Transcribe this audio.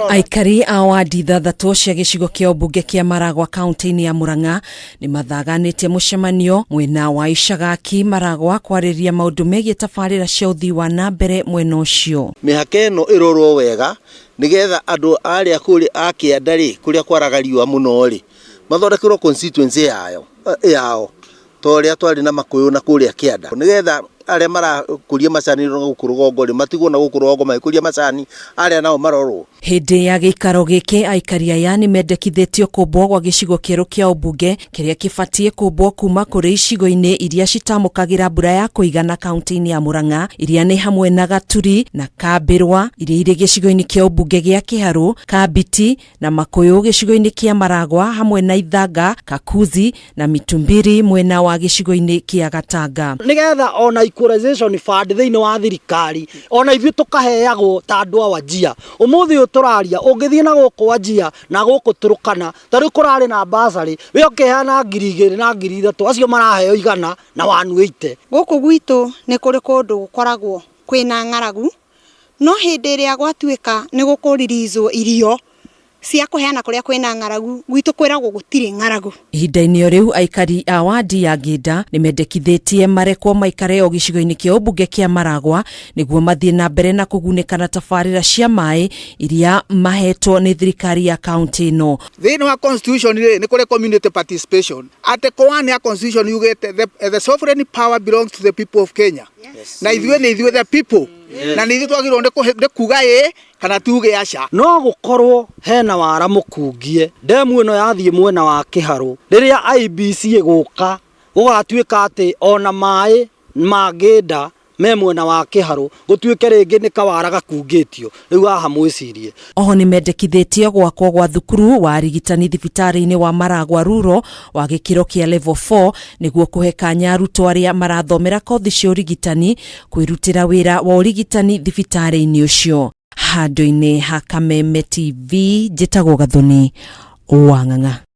Aikari a wadi ithathatũ cia gĩcigo kĩa ũmbunge kĩa Maragwa kaunti-inĩ ya Murang'a nĩ mathaganĩtie mũcemanio mwena wa Ishagaki Maragwa kwarĩria maũndũ megiĩ tabarĩra cia ũthii wa na mbere mwena ũcio. Mĩhaka ĩno ĩrorwo wega nĩgetha andũ arĩa kũrĩ a Kĩanda rĩ kũrĩa kwaraga riũa mũno rĩ mathondekerwo constituency yao torĩa twarĩ na Makũyũ na kũrĩa Kĩanda nĩgetha arĩa marakũria macani gũkũ rũgongo rĩ matigwo na gũkũ rũgongo magĩkũria macani arĩa nao marorwo. Hĩndĩ ya gĩikaro gĩkĩ aikari aya nĩ mendekithĩtio kũmbwo gwa gĩcigo kĩerũ kĩa ũmbunge kĩrĩa kĩbatiĩ kũmbwo kuma kũrĩ icigo-inĩ iria citamũkagĩra mbura ya kũigana kaunti-inĩ ya Murang'a iria nĩ hamwe na Gaturi na Kambĩrwa iria irĩ gĩcigo-inĩ kĩa ũmbunge gĩa Kĩharũ, Kabiti na Makũyũ gĩcigo-inĩ kĩa Maragwa hamwe na Ithanga, Kakuzi na Mitumbiri mwena wa gĩcigo-inĩ kĩa Gatanga. Nĩgetha ona equalization fund thĩinĩ wa thirikari ona ithuĩ tũkaheagwo ta andũ a Wajir ũmũthĩ tũraria ũngĩthiĩ na gũkũ Wajir na gũkũ Turkana tarĩ kũrarĩ na basarĩ we ũkĩheana 2,000 na 3,000 acio maraheo 100 na 180. Gũkũ gwitũ nĩ kũrĩ kũndũ gũkoragwo kwĩna ng'aragu no hĩndĩ ĩrĩa gwatuĩka nĩ gũkũririzwo irio cia kũheana kũrĩa kwĩna ng'aragu gwitũ kwĩragwo gũtirĩ ng'aragu. Ihinda-inĩ rĩu aikari a wadi ya Ngĩnda nĩ mendekithĩtie marekwo maikare o gĩcigo-inĩ kĩa ũmbunge kĩa Maragwa nĩguo mathiĩ na mbere na kũgunĩka na tabarĩra cia maĩ iria mahetwo nĩ thirikari ya kaunti ĩno. Thĩinĩ wa constitution nĩ kũrĩ community participation. Article 1 ya constitution yugĩte the sovereign power belongs to the people of Kenya. Yes. Na ithuĩ the people. Yes. Na nĩ twagĩrĩirwo nĩ kuga kana tuge aca. No gũkorwo hena wara mũkungie ndemu ĩno yathiĩ mwena wa Kĩharũ rĩrĩa IBC ĩgũka gũgatuĩka atĩ ona maĩ ma Ngĩnda me mwena wa Kĩharũ gũtuĩke rĩngĩ nĩ kawara gakungĩtio rĩu haha mwĩcirie. Oho nĩ mendekithĩtie gwakwo gwa thukuru wa arigitani thibitarĩ-inĩ wa Maragwa Rural wa gĩkĩro kĩa level 4 nĩguo kũhe kanya arutwo arĩa marathomera kothi cia ũrigitani kwĩrutĩra wĩra wa ũrigitani thibitarĩ-inĩ ũcio. Handũ-inĩ ha Kameme TV njĩtagwo Gathoni Wang'ang'a.